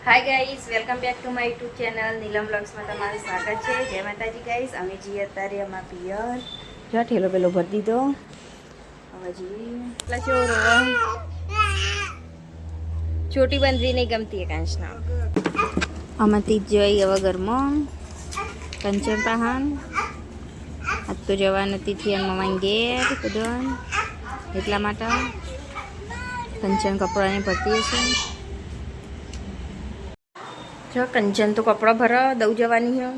Hi guys, welcome back to my YouTube channel Neelam blogs में તમારું સ્વાગત છે। જય માતાજી ગાइस। અમે જઈએ અત્યારે અમારા પિયર જો ઠેલો પેલો ભરી દીધો હવે જી એટલા ચોરો છોટી બંદરી નહીં ગમતી એકાંશના આમાંથી જ જઈ હવે ઘરમાં કંચન પહાન આજ તો જવા નથી થયા મમ્મા ઘેર કદન એટલા માટે કંચન કપડાની ભરતી છે। જો કંચન તો કપડા ભરા દઉં જવાની હે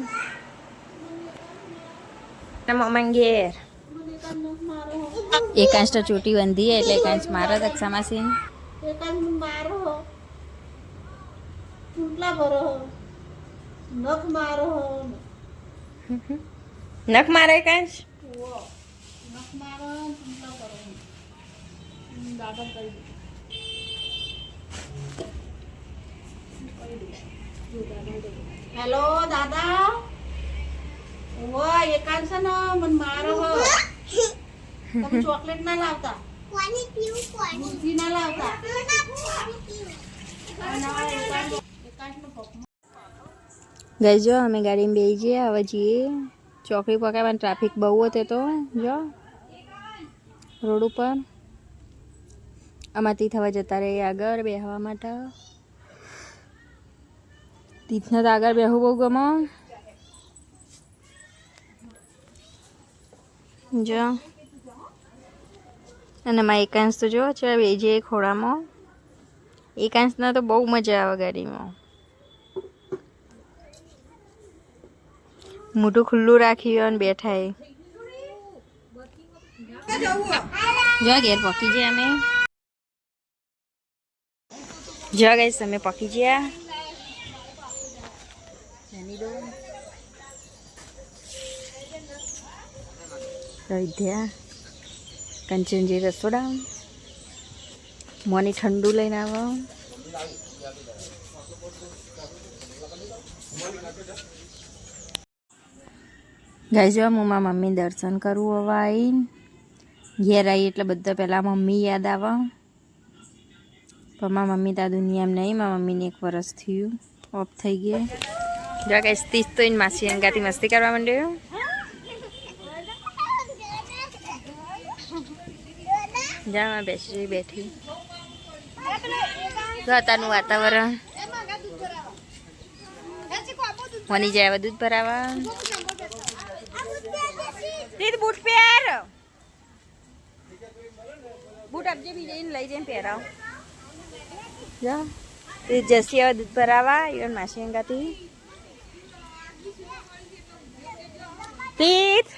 મમ્મા ઘેર એકાંશ તો ચોટી બંધી એટલે એકાંશ મારો દક્ષા માસી નખ મારે એકાંશ हेलो दादा वो एकांश न मन मारो हो तुम चॉकलेट ना लावता पानी पीऊ पानी बुद्धि ना लावता गई जो हमें गाड़ी में बेही गए હવે જઈએ ચોકડી પકાવવાની ટ્રાફિક બહુ હતો તો જો રોડ ઉપર આમાંથી થવા જતા રહે આગળ બેહવા માટે તીથને તો આગળ બેહવું બહુ ગમે જો અને મારા એકાંશ તો જો છે બેજે ખોળામાં એકાંશના તો બહુ મજા આવે ગાડીમાં મોઢું ખુલ્લું રાખ્યું અને બેઠા એ જો ઘેર પકી ગયા અમે જો ગઈ અમે પકી ગયા અયોધ્યા કંચનજી રસોડા મોની ઠંડુ લઈને આવો ગાઈ જો હું મારા મમ્મી દર્શન કરું હવે આવીને ઘેર આવી એટલે બધા પહેલાં મમ્મી યાદ આવે પણ મારા મમ્મી તા દુનિયામાં નહીં મારા મમ્મીને 1 વર્ષ થયું ઓફ થઈ ગયા જો ગાઈસ તીસ તો એને માસી અંગાથી મસ્તી કરવા માંડ્યો જામાં બેઠી તો અત્યારનું વાતાવરણ મની જાય દૂધ ભરાવા બૂટ પહેર બૂટ આપજે બી જઈને લઈ જઈને પહેરાવ જા તે જસી હવે દૂધ ભરાવા ઈવન માસી અંગાથી તીથ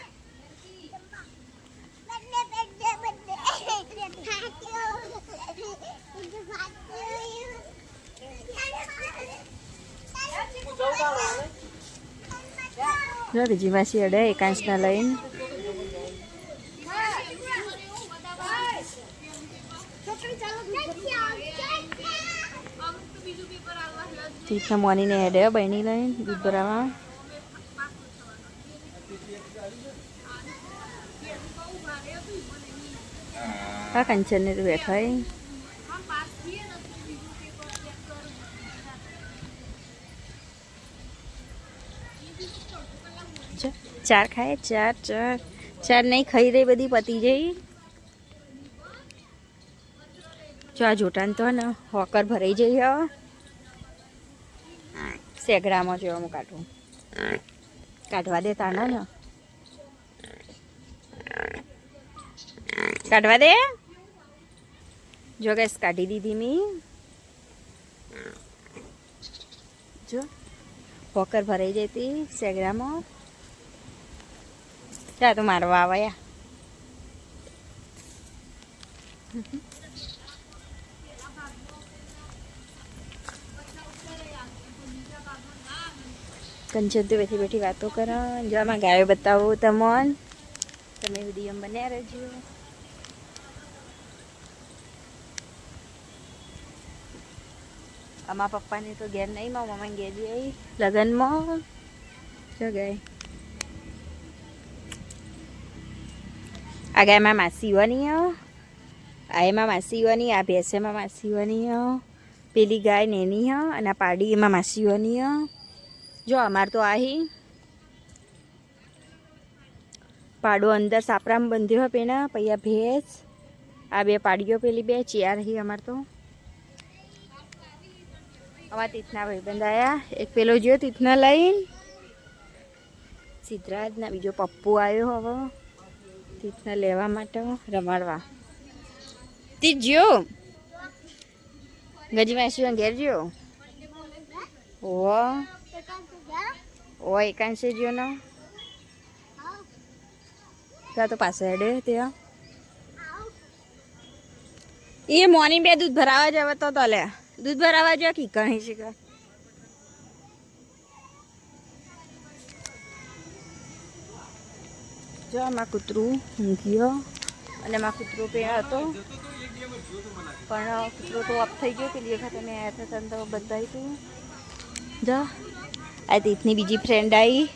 જો બીજી માસી અડે એકાંશના લઈને તીથને મોનીને હેડે બહેની લઈને દૂધ ભરાવા હા કંચનને તો બેઠા ચાર ખાય ચાર નહીં ખાઈ રહી બધી પતી જઈ જો આ જોટાને તો ને હોકર ભરાઈ જઈ હવે સેગડામાં જો હું કાઢવા દે તાના ને કાઢવા દે જો ગેસ કાઢી દીધી મી જો હોકર ભરાઈ જતી સેગડામાં ચા તો મારવા આવ્યા કંચન તો બેઠી બેઠી વાતો કરો જો આમાં ગાયો બતાવું તમને તમે વિડીયો બન્યા રહેજો અમારા પપ્પાને તો ઘેર નહીં મારા મમ્માને ઘેર જઈ લગ્નમાં જો ગઈ આ ગાયમાં માસી વાની આ એમાં માસી વાની આ ભેંસેમાં માસી વાની પેલી ગાય નેની હ અને આ પાડી એમાં માસીઓની હ. જો અમાર તો આહી પાડો અંદર સાપરામાં બંધ્યો હ પેના પૈયા ભેંસ આ બે પાડીઓ પેલી બે ચિયાર હી અમાર તો અમારા તીથના ભાઈબંધ આયા એક પેલો જ્યો તીથના લઈને સિદ્ધરાજ ના બીજો પપ્પુ આવ્યો હવે તીથના લેવા માટે રમાડવા તીજ જ્યો ગજી માસી ઘેર જ્યો ઓ એકાંશે જ્યો ને ત્યાં તો પાસે હેડે ત્યાં એ મોર્નિંગ બે દૂધ ભરાવા જવા તો લે દૂધ ભરાવા જો કી કહી છે જો આમાં કૂતરું ઊંઘ્યો અને આમાં કૂતરો પેલા હતો પણ કૂતરો તો ઓફ થઈ ગયો પેલી વખત અમે આવ્યા હતા તો બધાય હતું જો આ તીથની બીજી ફ્રેન્ડ આવી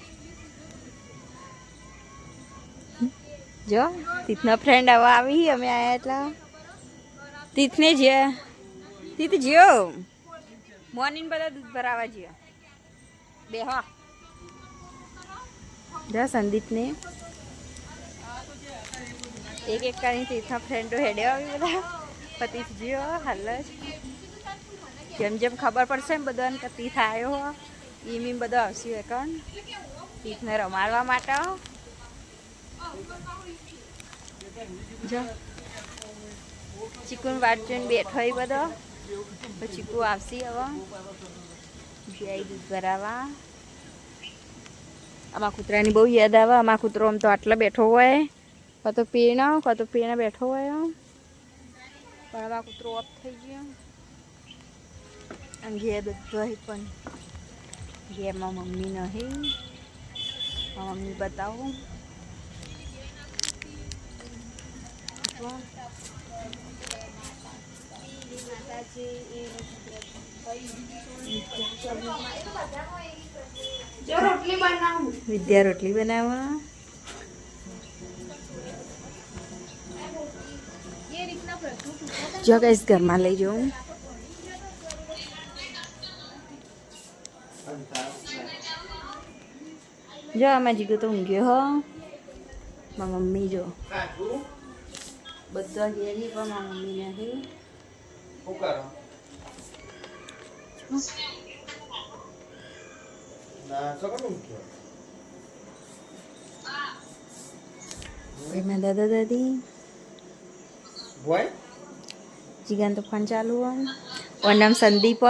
જો તીથના ફ્રેન્ડ આવા આવી અમે આવ્યા એટલા તીથને જે તીથ જ્યો મોર્નિંગ બધા દૂધ ભરાવા જ્યો બે હા જા સંદીપને એક એક કરીને તીથના ફ્રેન્ડો હેડે આવી બધા પતિશ જ્યો હાલ જ જેમ જેમ ખબર પડશે એમ બધાને કે તીથ આવ્યો હો ઈમ બધો આવશે એકણ તીથને રમાડવા માટે જો ચીકુને વાટ જોઈને બેઠો એ બધો તો ચીકુ આવશે હવે જઈ દૂધ ભરાવા આમાં કૂતરાની બહુ યાદ આવે આમાં કૂતરો આમ તો આટલા બેઠો હોય કાં તો પીણા બેઠો હોય પણ આમાં કૂતરો ઓફ થઈ ગયો અને ઘેર બધો પણ ઘેરમાં મમ્મી નહીં મમ્મી બતાવું વિદ્યા રોટલી બનાવવા જો કઈશ ઘરમાં લઈ જાઉં જો આમાં જીગો તો ઊંઘ્યો હો મારા મમ્મી જો બધા ઘેરી પણ મારા મમ્મી નથી એમાં દાદા દાદી જીગાન તો ફોન ચાલુ હોય નામ સંદીપ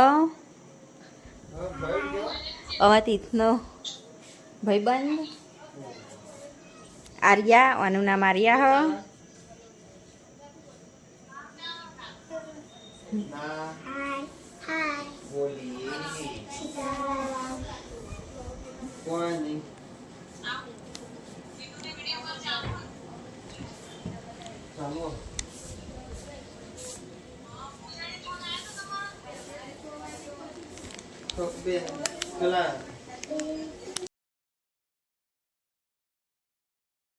હવે તીથનો ભાઈબંધ આર્યા આનું નામ આર્યા Top B, kelas.